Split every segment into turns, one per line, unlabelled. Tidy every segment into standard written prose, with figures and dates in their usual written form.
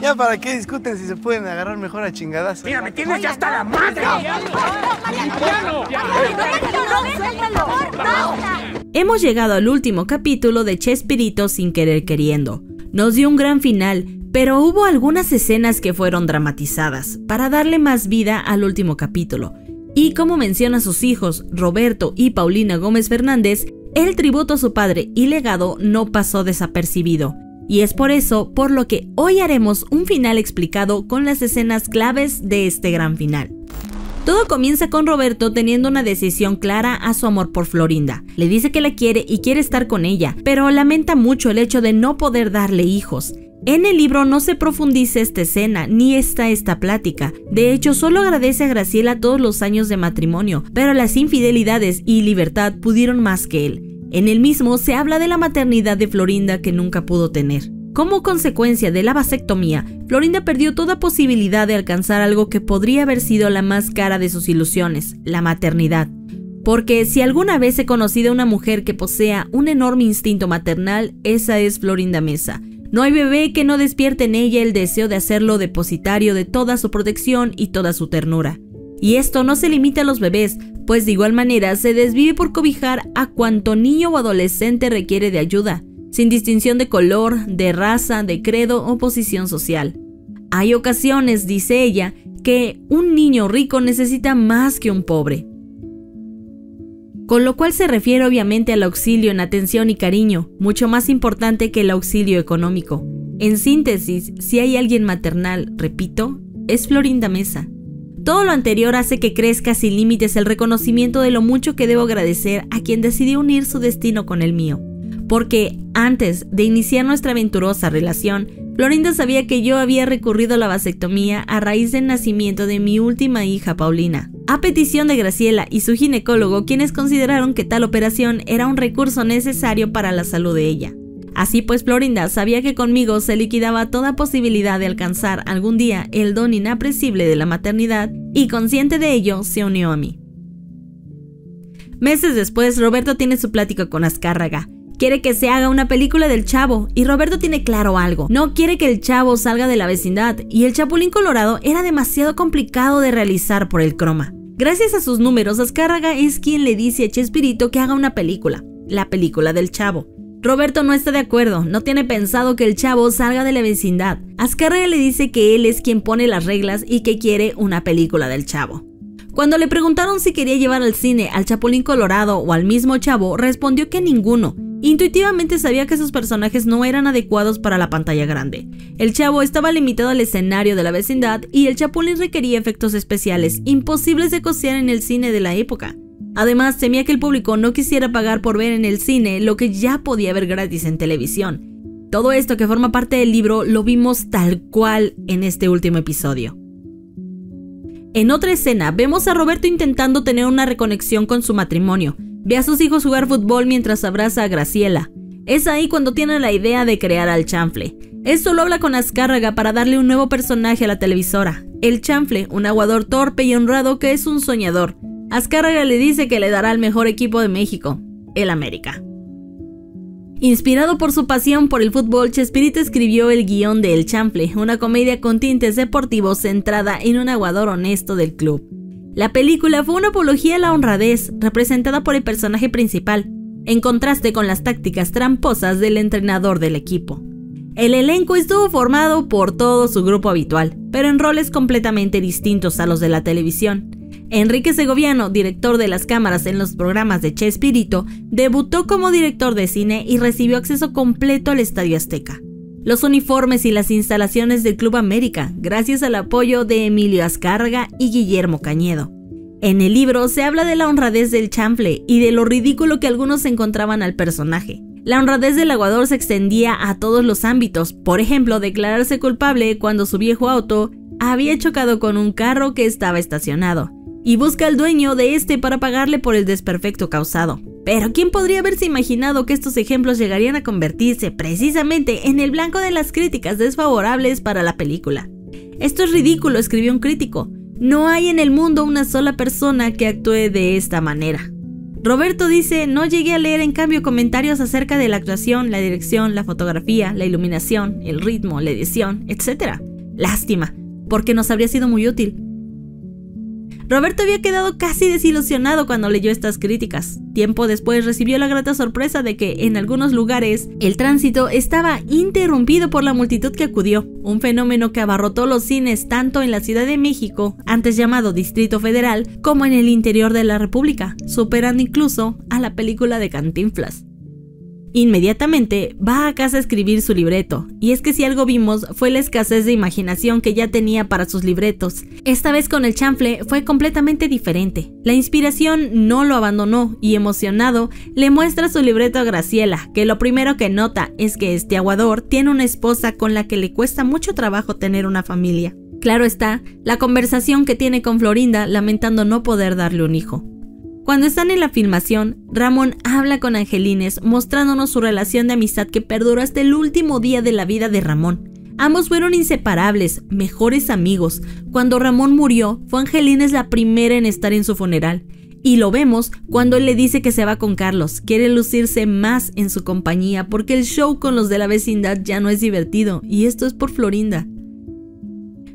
Ya para qué discuten si se pueden agarrar mejor a chingadas.
Mira, me tienes ya hasta la madre.
Hemos llegado al último capítulo de Chespirito sin querer queriendo. Nos dio un gran final, pero hubo algunas escenas que fueron dramatizadas para darle más vida al último capítulo. Y como menciona a sus hijos, Roberto y Paulina Gómez Fernández, el tributo a su padre y legado no pasó desapercibido. Y es por eso por lo que hoy haremos un final explicado con las escenas claves de este gran final. Todo comienza con Roberto teniendo una decisión clara a su amor por Florinda. Le dice que la quiere y quiere estar con ella, pero lamenta mucho el hecho de no poder darle hijos. En el libro no se profundiza esta escena ni esta plática. De hecho, solo agradece a Graciela todos los años de matrimonio, pero las infidelidades y libertad pudieron más que él. En el mismo se habla de la maternidad de Florinda que nunca pudo tener. Como consecuencia de la vasectomía, Florinda perdió toda posibilidad de alcanzar algo que podría haber sido la más cara de sus ilusiones, la maternidad. Porque si alguna vez he conocido a una mujer que posea un enorme instinto maternal, esa es Florinda Mesa. No hay bebé que no despierte en ella el deseo de hacerlo depositario de toda su protección y toda su ternura. Y esto no se limita a los bebés, pues de igual manera se desvive por cobijar a cuanto niño o adolescente requiere de ayuda, sin distinción de color, de raza, de credo o posición social. Hay ocasiones, dice ella, que un niño rico necesita más que un pobre. Con lo cual se refiere obviamente al auxilio en atención y cariño, mucho más importante que el auxilio económico. En síntesis, si hay alguien maternal, repito, es Florinda Mesa. Todo lo anterior hace que crezca sin límites el reconocimiento de lo mucho que debo agradecer a quien decidió unir su destino con el mío. Porque antes de iniciar nuestra aventurosa relación, Florinda sabía que yo había recurrido a la vasectomía a raíz del nacimiento de mi última hija Paulina, a petición de Graciela y su ginecólogo, quienes consideraron que tal operación era un recurso necesario para la salud de ella. Así pues, Florinda sabía que conmigo se liquidaba toda posibilidad de alcanzar algún día el don inapreciable de la maternidad y consciente de ello se unió a mí. Meses después, Roberto tiene su plática con Azcárraga. Quiere que se haga una película del Chavo y Roberto tiene claro algo. No quiere que el Chavo salga de la vecindad y el Chapulín Colorado era demasiado complicado de realizar por el croma. Gracias a sus números, Azcárraga es quien le dice a Chespirito que haga una película, la película del Chavo. Roberto no está de acuerdo, no tiene pensado que el Chavo salga de la vecindad. Azcárraga le dice que él es quien pone las reglas y que quiere una película del Chavo. Cuando le preguntaron si quería llevar al cine al Chapulín Colorado o al mismo Chavo, respondió que ninguno. Intuitivamente sabía que sus personajes no eran adecuados para la pantalla grande. El Chavo estaba limitado al escenario de la vecindad y el Chapulín requería efectos especiales imposibles de costear en el cine de la época. Además, temía que el público no quisiera pagar por ver en el cine lo que ya podía ver gratis en televisión. Todo esto que forma parte del libro lo vimos tal cual en este último episodio. En otra escena, vemos a Roberto intentando tener una reconexión con su matrimonio. Ve a sus hijos jugar fútbol mientras abraza a Graciela. Es ahí cuando tiene la idea de crear al Chanfle. Esto lo habla con Azcárraga para darle un nuevo personaje a la televisora. El Chanfle, un aguador torpe y honrado que es un soñador. Azcárraga le dice que le dará al mejor equipo de México, el América. Inspirado por su pasión por el fútbol, Chespirito escribió el guión de El Chanfle, una comedia con tintes deportivos centrada en un aguador honesto del club. La película fue una apología a la honradez, representada por el personaje principal, en contraste con las tácticas tramposas del entrenador del equipo. El elenco estuvo formado por todo su grupo habitual, pero en roles completamente distintos a los de la televisión. Enrique Segoviano, director de las cámaras en los programas de Chespirito, debutó como director de cine y recibió acceso completo al Estadio Azteca. Los uniformes y las instalaciones del Club América, gracias al apoyo de Emilio Azcárraga y Guillermo Cañedo. En el libro se habla de la honradez del Chanfle y de lo ridículo que algunos encontraban al personaje. La honradez del aguador se extendía a todos los ámbitos, por ejemplo, declararse culpable cuando su viejo auto había chocado con un carro que estaba estacionado, y busca al dueño de este para pagarle por el desperfecto causado. Pero ¿quién podría haberse imaginado que estos ejemplos llegarían a convertirse precisamente en el blanco de las críticas desfavorables para la película? Esto es ridículo, escribió un crítico. No hay en el mundo una sola persona que actúe de esta manera. Roberto dice: no llegué a leer en cambio comentarios acerca de la actuación, la dirección, la fotografía, la iluminación, el ritmo, la edición, etc. Lástima, porque nos habría sido muy útil. Roberto había quedado casi desilusionado cuando leyó estas críticas. Tiempo después recibió la grata sorpresa de que en algunos lugares el tránsito estaba interrumpido por la multitud que acudió, un fenómeno que abarrotó los cines tanto en la Ciudad de México, antes llamado Distrito Federal, como en el interior de la República, superando incluso a la película de Cantinflas. Inmediatamente va a casa a escribir su libreto, y es que si algo vimos fue la escasez de imaginación que ya tenía para sus libretos. Esta vez con el chanfle fue completamente diferente. La inspiración no lo abandonó y emocionado le muestra su libreto a Graciela, que lo primero que nota es que este aguador tiene una esposa con la que le cuesta mucho trabajo tener una familia. Claro está, la conversación que tiene con Florinda lamentando no poder darle un hijo. Cuando están en la filmación, Ramón habla con Angelines mostrándonos su relación de amistad que perduró hasta el último día de la vida de Ramón. Ambos fueron inseparables, mejores amigos. Cuando Ramón murió, fue Angelines la primera en estar en su funeral. Y lo vemos cuando él le dice que se va con Carlos, quiere lucirse más en su compañía porque el show con los de la vecindad ya no es divertido, y esto es por Florinda.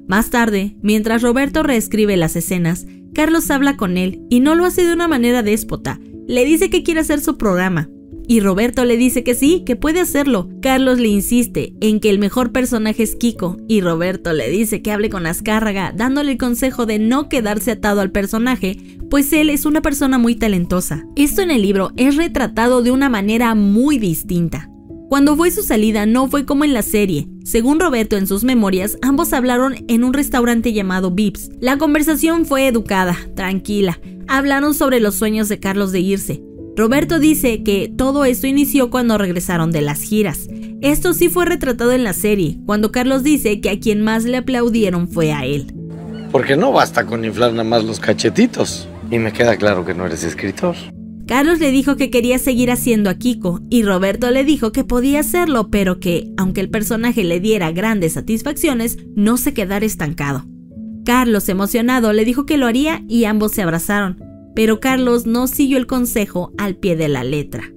Más tarde, mientras Roberto reescribe las escenas, Carlos habla con él y no lo hace de una manera déspota. Le dice que quiere hacer su programa y Roberto le dice que sí, que puede hacerlo. Carlos le insiste en que el mejor personaje es Kiko y Roberto le dice que hable con Azcárraga, dándole el consejo de no quedarse atado al personaje, pues él es una persona muy talentosa. Esto en el libro es retratado de una manera muy distinta. Cuando fue su salida no fue como en la serie. Según Roberto en sus memorias, ambos hablaron en un restaurante llamado Vips. La conversación fue educada, tranquila. Hablaron sobre los sueños de Carlos de irse. Roberto dice que todo esto inició cuando regresaron de las giras. Esto sí fue retratado en la serie, cuando Carlos dice que a quien más le aplaudieron fue a él.
Porque no basta con inflar nada más los cachetitos. Y me queda claro que no eres escritor.
Carlos le dijo que quería seguir haciendo a Kiko y Roberto le dijo que podía hacerlo, pero que, aunque el personaje le diera grandes satisfacciones, no se quedara estancado. Carlos, emocionado, le dijo que lo haría y ambos se abrazaron, pero Carlos no siguió el consejo al pie de la letra.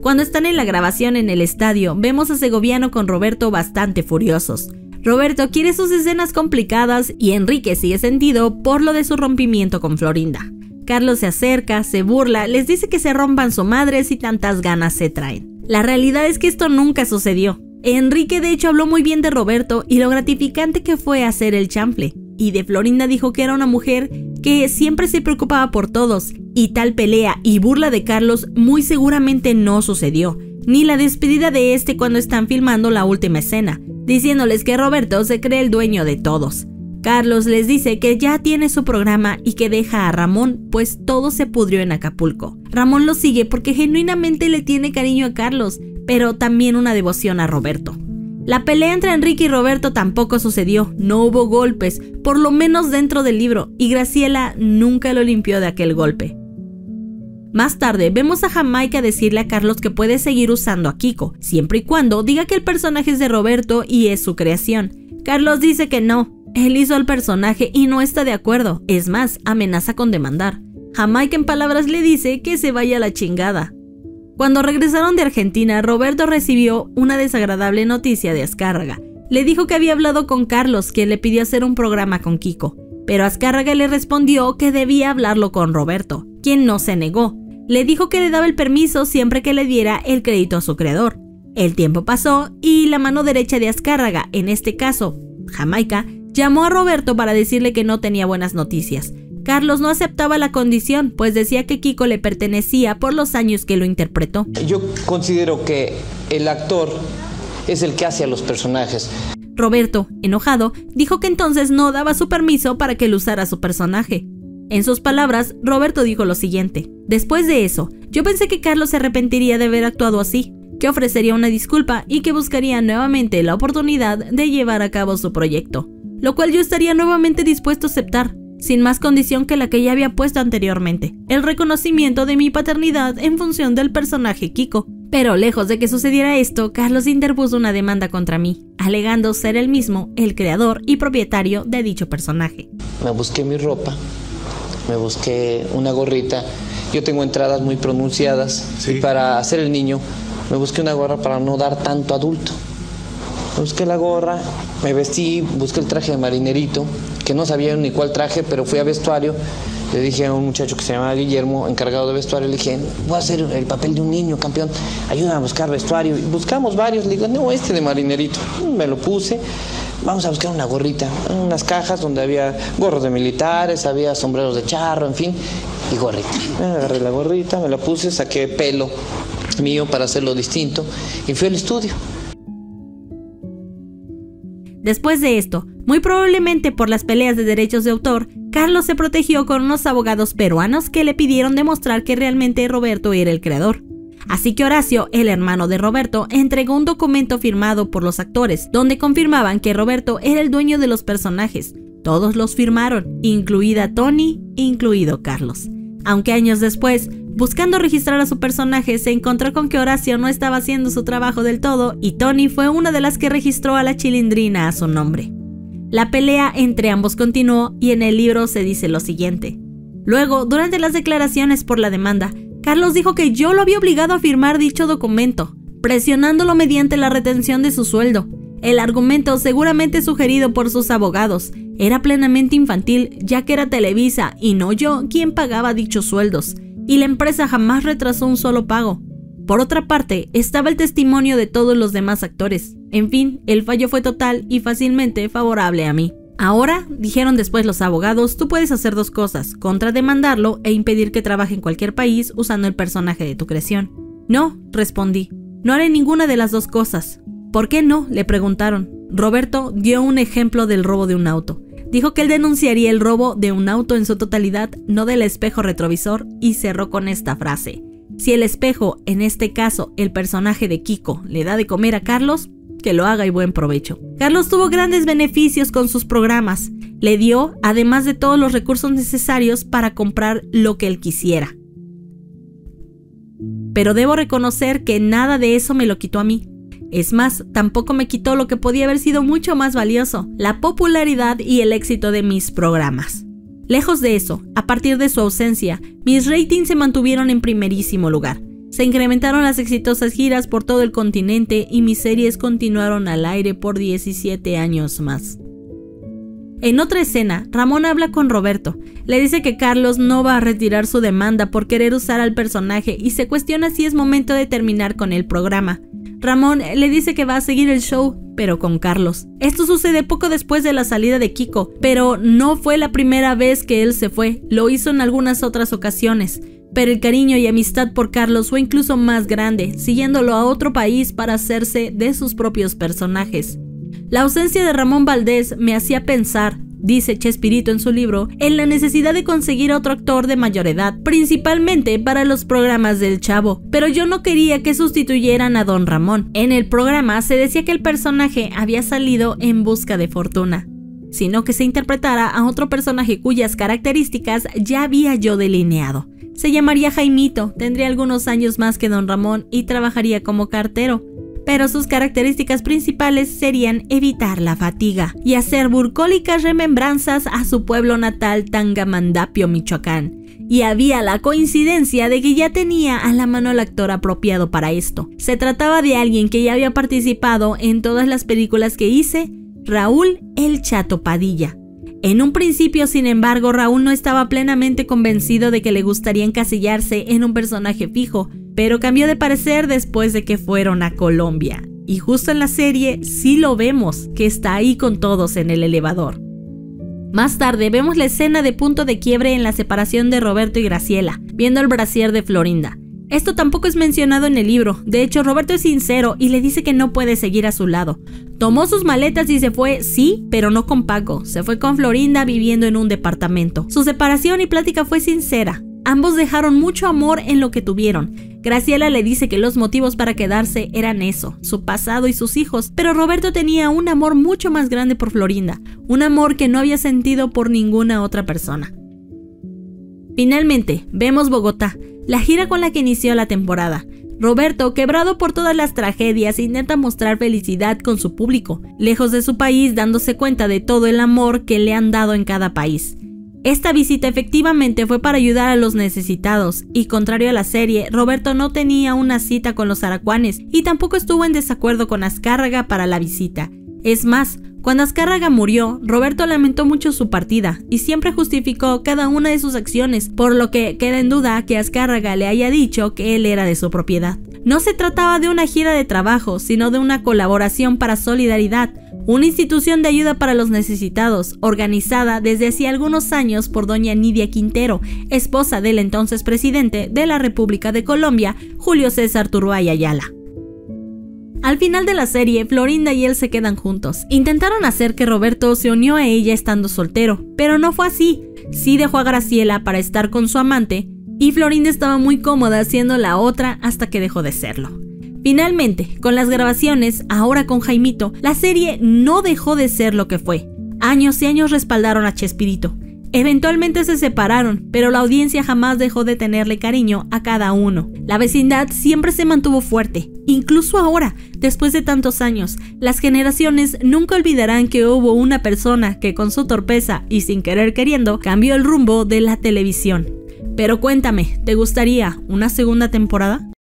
Cuando están en la grabación en el estadio, vemos a Segoviano con Roberto bastante furiosos. Roberto quiere sus escenas complicadas y Enrique sigue sentido por lo de su rompimiento con Florinda. Carlos se acerca, se burla, les dice que se rompan su madre si tantas ganas se traen. La realidad es que esto nunca sucedió. Enrique de hecho habló muy bien de Roberto y lo gratificante que fue hacer el chanfle. Y de Florinda dijo que era una mujer que siempre se preocupaba por todos. Y tal pelea y burla de Carlos muy seguramente no sucedió. Ni la despedida de este cuando están filmando la última escena, diciéndoles que Roberto se cree el dueño de todos. Carlos les dice que ya tiene su programa y que deja a Ramón, pues todo se pudrió en Acapulco. Ramón lo sigue porque genuinamente le tiene cariño a Carlos, pero también una devoción a Roberto. La pelea entre Enrique y Roberto tampoco sucedió, no hubo golpes, por lo menos dentro del libro, y Graciela nunca lo limpió de aquel golpe. Más tarde vemos a Jamaica decirle a Carlos que puede seguir usando a Kiko, siempre y cuando diga que el personaje es de Roberto y es su creación. Carlos dice que no. Él hizo al personaje y no está de acuerdo, es más, amenaza con demandar. Jamaica en palabras le dice que se vaya a la chingada. Cuando regresaron de Argentina, Roberto recibió una desagradable noticia de Azcárraga. Le dijo que había hablado con Carlos, quien le pidió hacer un programa con Kiko, pero Azcárraga le respondió que debía hablarlo con Roberto, quien no se negó. Le dijo que le daba el permiso siempre que le diera el crédito a su creador. El tiempo pasó y la mano derecha de Azcárraga, en este caso, Jamaica, llamó a Roberto para decirle que no tenía buenas noticias. Carlos no aceptaba la condición, pues decía que Kiko le pertenecía por los años que lo interpretó.
Yo considero que el actor es el que hace a los personajes.
Roberto, enojado, dijo que entonces no daba su permiso para que él usara su personaje. En sus palabras, Roberto dijo lo siguiente: después de eso, yo pensé que Carlos se arrepentiría de haber actuado así, que ofrecería una disculpa y que buscaría nuevamente la oportunidad de llevar a cabo su proyecto, lo cual yo estaría nuevamente dispuesto a aceptar, sin más condición que la que ya había puesto anteriormente, el reconocimiento de mi paternidad en función del personaje Kiko. Pero lejos de que sucediera esto, Carlos interpuso una demanda contra mí, alegando ser él mismo el creador y propietario de dicho personaje.
Me busqué mi ropa, me busqué una gorrita yo tengo entradas muy pronunciadas,
Sí.
y para hacer el niño me busqué una gorra para no dar tanto adulto. Busqué la gorra, me vestí, busqué el traje de marinerito, que no sabía ni cuál traje, pero fui a vestuario. Le dije a un muchacho que se llamaba Guillermo, encargado de vestuario, le dije, voy a hacer el papel de un niño, campeón, ayúdame a buscar vestuario. Y buscamos varios, le digo, no, este de marinerito. Me lo puse, vamos a buscar una gorrita, unas cajas donde había gorros de militares, había sombreros de charro, en fin, y gorrita. Agarré la gorrita, me la puse, saqué pelo mío para hacerlo distinto, y fui al estudio.
Después de esto, muy probablemente por las peleas de derechos de autor, Carlos se protegió con unos abogados peruanos que le pidieron demostrar que realmente Roberto era el creador. Así que Horacio, el hermano de Roberto, entregó un documento firmado por los actores, donde confirmaban que Roberto era el dueño de los personajes. Todos los firmaron, incluida Tony, incluido Carlos. Aunque años después, buscando registrar a su personaje, se encontró con que Horacio no estaba haciendo su trabajo del todo y Tony fue una de las que registró a la Chilindrina a su nombre. La pelea entre ambos continuó y en el libro se dice lo siguiente. Luego, durante las declaraciones por la demanda, Carlos dijo que yo lo había obligado a firmar dicho documento, presionándolo mediante la retención de su sueldo. El argumento, seguramente sugerido por sus abogados, era plenamente infantil, ya que era Televisa y no yo quien pagaba dichos sueldos, y la empresa jamás retrasó un solo pago. Por otra parte, estaba el testimonio de todos los demás actores. En fin, el fallo fue total y fácilmente favorable a mí. Ahora, dijeron después los abogados, tú puedes hacer dos cosas, contrademandarlo e impedir que trabaje en cualquier país usando el personaje de tu creación. No, respondí, no haré ninguna de las dos cosas. ¿Por qué no?, le preguntaron. Roberto dio un ejemplo del robo de un auto. Dijo que él denunciaría el robo de un auto en su totalidad, no del espejo retrovisor, y cerró con esta frase. Si el espejo, en este caso el personaje de Kiko, le da de comer a Carlos, que lo haga y buen provecho. Carlos tuvo grandes beneficios con sus programas. Le dio, además de todos los recursos necesarios para comprar lo que él quisiera. Pero debo reconocer que nada de eso me lo quitó a mí. Es más, tampoco me quitó lo que podía haber sido mucho más valioso, la popularidad y el éxito de mis programas. Lejos de eso, a partir de su ausencia, mis ratings se mantuvieron en primerísimo lugar. Se incrementaron las exitosas giras por todo el continente y mis series continuaron al aire por 17 años más. En otra escena, Ramón habla con Roberto. Le dice que Carlos no va a retirar su demanda por querer usar al personaje y se cuestiona si es momento de terminar con el programa. Ramón le dice que va a seguir el show, pero con Carlos. Esto sucede poco después de la salida de Kiko, pero no fue la primera vez que él se fue, lo hizo en algunas otras ocasiones. Pero el cariño y amistad por Carlos fue incluso más grande, siguiéndolo a otro país para hacerse de sus propios personajes. La ausencia de Ramón Valdés me hacía pensar, dice Chespirito en su libro, en la necesidad de conseguir otro actor de mayor edad, principalmente para los programas del Chavo, pero yo no quería que sustituyeran a Don Ramón. En el programa se decía que el personaje había salido en busca de fortuna, sino que se interpretara a otro personaje cuyas características ya había yo delineado. Se llamaría Jaimito, tendría algunos años más que Don Ramón y trabajaría como cartero. Pero sus características principales serían evitar la fatiga y hacer bucólicas remembranzas a su pueblo natal Tangamandapio, Michoacán. Y había la coincidencia de que ya tenía a la mano el actor apropiado para esto. Se trataba de alguien que ya había participado en todas las películas que hice, Raúl el Chato Padilla. En un principio, sin embargo, Raúl no estaba plenamente convencido de que le gustaría encasillarse en un personaje fijo, pero cambió de parecer después de que fueron a Colombia. Y justo en la serie sí lo vemos, que está ahí con todos en el elevador. Más tarde vemos la escena de punto de quiebre en la separación de Roberto y Graciela, viendo el brasier de Florinda. Esto tampoco es mencionado en el libro, de hecho Roberto es sincero y le dice que no puede seguir a su lado. Tomó sus maletas y se fue, sí, pero no con Paco, se fue con Florinda viviendo en un departamento. Su separación y plática fue sincera, ambos dejaron mucho amor en lo que tuvieron. Graciela le dice que los motivos para quedarse eran eso, su pasado y sus hijos, pero Roberto tenía un amor mucho más grande por Florinda, un amor que no había sentido por ninguna otra persona. Finalmente, vemos Bogotá, la gira con la que inició la temporada. Roberto, quebrado por todas las tragedias, intenta mostrar felicidad con su público, lejos de su país, dándose cuenta de todo el amor que le han dado en cada país. Esta visita efectivamente fue para ayudar a los necesitados, y contrario a la serie, Roberto no tenía una cita con los aracuanes y tampoco estuvo en desacuerdo con Azcárraga para la visita. Es más, cuando Azcárraga murió, Roberto lamentó mucho su partida y siempre justificó cada una de sus acciones, por lo que queda en duda que Azcárraga le haya dicho que él era de su propiedad. No se trataba de una gira de trabajo, sino de una colaboración para Solidaridad, una institución de ayuda para los necesitados, organizada desde hacía algunos años por doña Nidia Quintero, esposa del entonces presidente de la República de Colombia, Julio César Turbay Ayala. Al final de la serie, Florinda y él se quedan juntos. Intentaron hacer que Roberto se unió a ella estando soltero, pero no fue así. Sí dejó a Graciela para estar con su amante, y Florinda estaba muy cómoda siendo la otra hasta que dejó de serlo. Finalmente, con las grabaciones, ahora con Jaimito, la serie no dejó de ser lo que fue. Años y años respaldaron a Chespirito. Eventualmente se separaron, pero la audiencia jamás dejó de tenerle cariño a cada uno. La vecindad siempre se mantuvo fuerte. Incluso ahora, después de tantos años, las generaciones nunca olvidarán que hubo una persona que con su torpeza y sin querer queriendo cambió el rumbo de la televisión. Pero cuéntame, ¿te gustaría una segunda temporada?